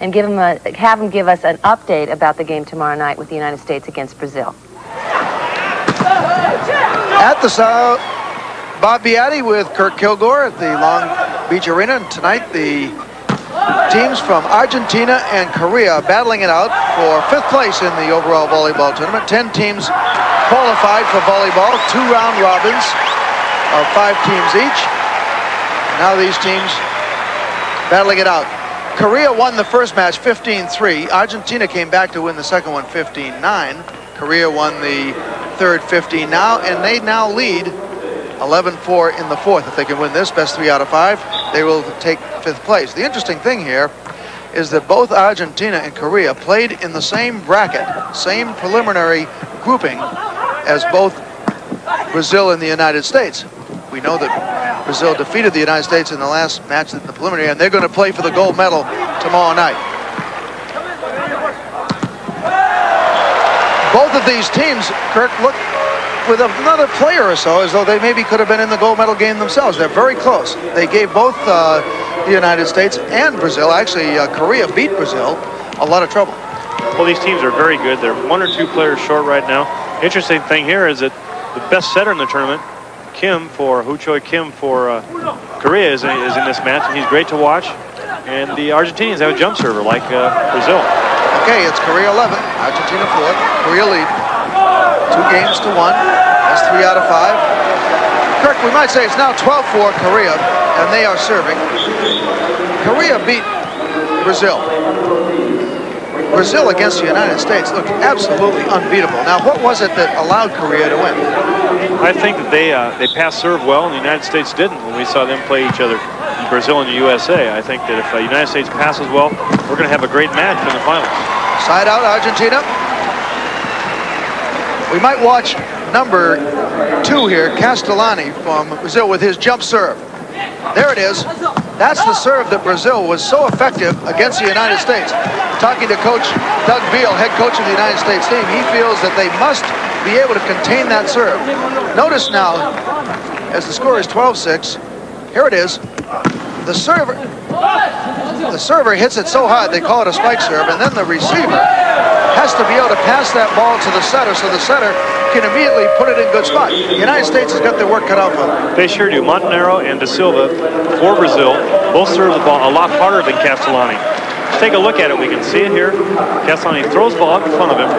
and have him give us an update about the game tomorrow night with the United States against Brazil. At the South, Bob Beatty with Kirk Kilgore at the Long Beach Arena. And tonight, the teams from Argentina and Korea battling it out for 5th place in the overall volleyball tournament. 10 teams qualified for volleyball, 2 round robins of 5 teams each. Now these teams battling it out. Korea won the first match 15-3. Argentina came back to win the second one 15-9. Korea won the third 15 now, and they now lead 11-4 in the fourth. If they can win this, best 3 out of 5, they will take 5th place. The interesting thing here is that both Argentina and Korea played in the same bracket, same preliminary grouping as both Brazil and the United States. We know that Brazil defeated the United States in the last match in the preliminary, and they're going to play for the gold medal tomorrow night. Both of these teams, Kirk, look with another player or so as though they maybe could have been in the gold medal game themselves. They're very close. They gave both the United States and Brazil, actually Korea beat Brazil, a lot of trouble. Well, these teams are very good. They're 1 or 2 players short right now. Interesting thing here is that the best setter in the tournament, Hoo Choi Kim for Korea, is in this match, and he's great to watch. And the Argentinians have a jump server like Brazil. Okay, it's Korea 11, Argentina 4. Korea lead 2 games to 1. That's 3 out of 5. Kirk, we might say it's now 12-4 Korea, and they are serving. Korea beat Brazil. Brazil against the United States looked absolutely unbeatable. Now, what was it that allowed Korea to win? I think that they passed serve well, and the United States didn't when we saw them play each other, Brazil and the USA. I think that if the United States passes well, we're going to have a great match in the finals. Side out, Argentina. We might watch number 2 here, Castellani from Brazil with his jump serve. There it is. That's the serve that Brazil was so effective against the United States. Talking to Coach Doug Beal, head coach of the United States team, he feels that they must be able to contain that serve. Notice now, as the score is 12-6, here it is. The server hits it so hard, they call it a spike serve, and then the receiver has to be able to pass that ball to the setter so the setter can immediately put it in good spot. The United States has got their work cut out for them. They sure do. Montenegro and Da Silva for Brazil both serve the ball a lot harder than Castellani. Let's take a look at it. We can see it here. Castellani throws the ball out in front of him,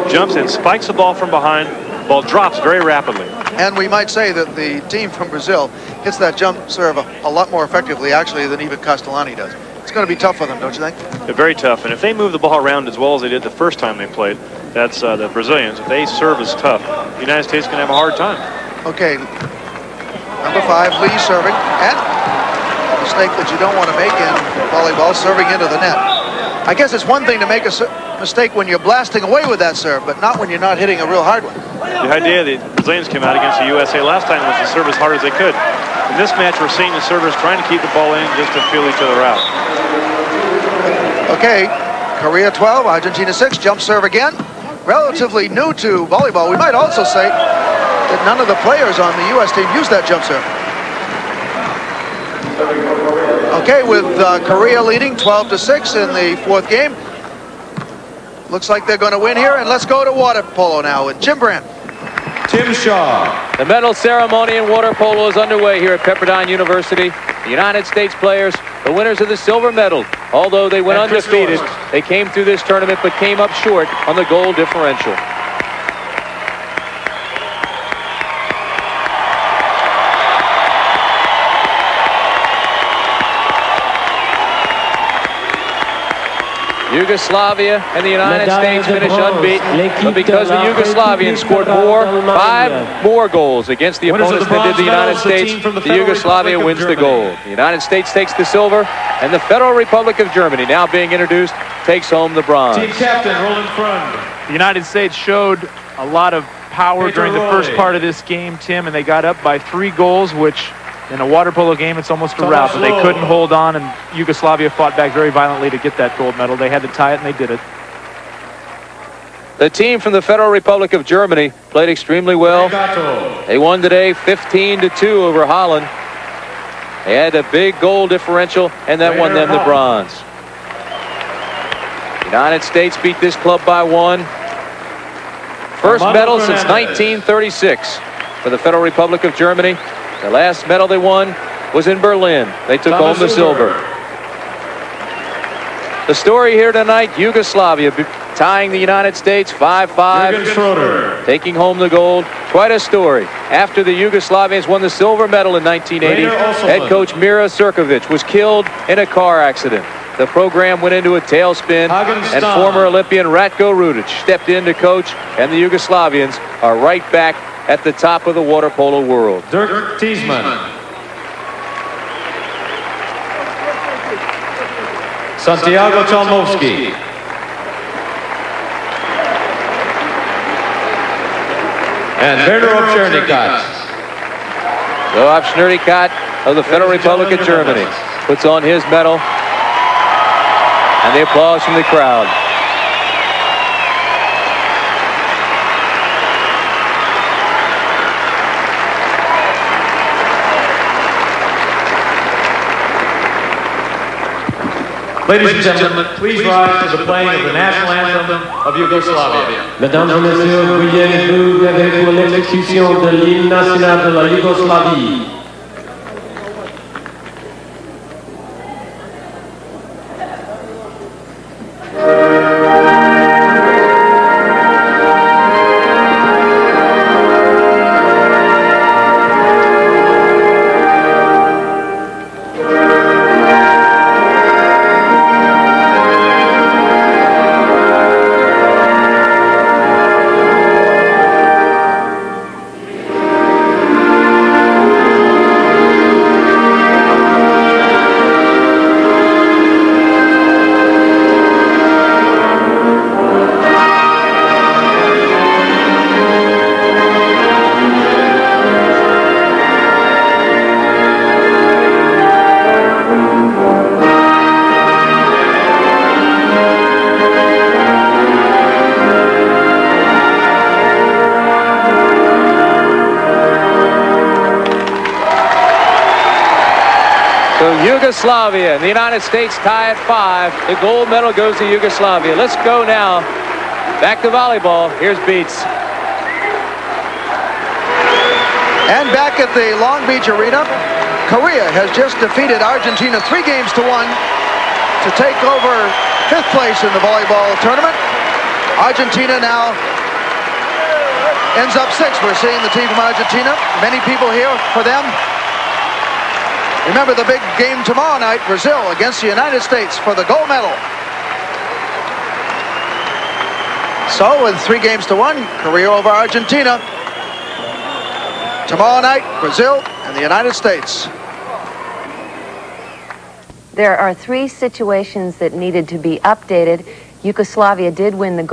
jumps and spikes the ball from behind. Ball drops very rapidly. And we might say that the team from Brazil hits that jump serve a lot more effectively, actually, than even Castellani does. It's going to be tough for them, don't you think? They're very tough, and if they move the ball around as well as they did the first time they played, that's the Brazilians. If they serve as tough, the United States can have a hard time. Okay, number 5, Lee serving, and a mistake that you don't want to make in volleyball, serving into the net. I guess it's one thing to make a mistake when you're blasting away with that serve, but not when you're not hitting a real hard one. The idea the Brazilians came out against the USA last time was to serve as hard as they could. In this match, we're seeing the servers trying to keep the ball in just to feel each other out. Okay, Korea 12, Argentina 6, jump serve again. Relatively new to volleyball. We might also say that none of the players on the U.S. team use that jump serve. Okay, with Korea leading 12-6 in the 4th game. Looks like they're going to win here, and let's go to water polo now with Jim Brandt. Tim Shaw. The medal ceremony in water polo is underway here at Pepperdine University. The United States players, the winners of the silver medal. Although they went undefeated, they came through this tournament but came up short on the goal differential. Yugoslavia and the United States finish unbeaten, but because the Yugoslavians scored 5 more goals against the opponents than did the United States, the Yugoslavia wins the gold. The United States takes the silver, and the Federal Republic of Germany, now being introduced, takes home the bronze. Team captain, Roland Freund. The United States showed a lot of power during the first part of this game, Tim, and they got up by 3 goals, which in a water polo game, it's almost a rout, but they couldn't hold on, and Yugoslavia fought back very violently to get that gold medal. They had to tie it, and they did it. The team from the Federal Republic of Germany played extremely well. They won today 15-2 over Holland. They had a big goal differential, and that won them the bronze. United States beat this club by 1. First medal since 1936 for the Federal Republic of Germany. The last medal they won was in Berlin. They took home the silver. The story here tonight, Yugoslavia tying the United States 5-5, taking home the gold. Quite a story. After the Yugoslavians won the silver medal in 1980, head coach Mira Cirkovic was killed in a car accident. The program went into a tailspin, and former Olympian Ratko Rudic stepped in to coach, and the Yugoslavians are right back at the top of the water polo world. Dirk Tiesman. Santiago Chalmovsky. And Werner Obchernikat. So Obchernikat of the Federal Republic of Germany puts on his medal, and the applause from the crowd. Ladies and gentlemen, please rise for the playing of the national anthem of Yugoslavia. Mesdames et messieurs, veuillez vous lever pour l'exécution de l'hymne national de la Yougoslavie. Yugoslavia and the United States tie at 5. The gold medal goes to Yugoslavia. Let's go now back to volleyball. Here's Beats. And back at the Long Beach Arena, Korea has just defeated Argentina 3 games to 1 to take over 5th place in the volleyball tournament. Argentina now ends up 6th. We're seeing the team from Argentina. Many people here for them. Remember the big game tomorrow night, Brazil against the United States for the gold medal. So with 3 games to 1, Korea over Argentina. Tomorrow night, Brazil and the United States. There are 3 situations that needed to be updated. Yugoslavia did win the gold.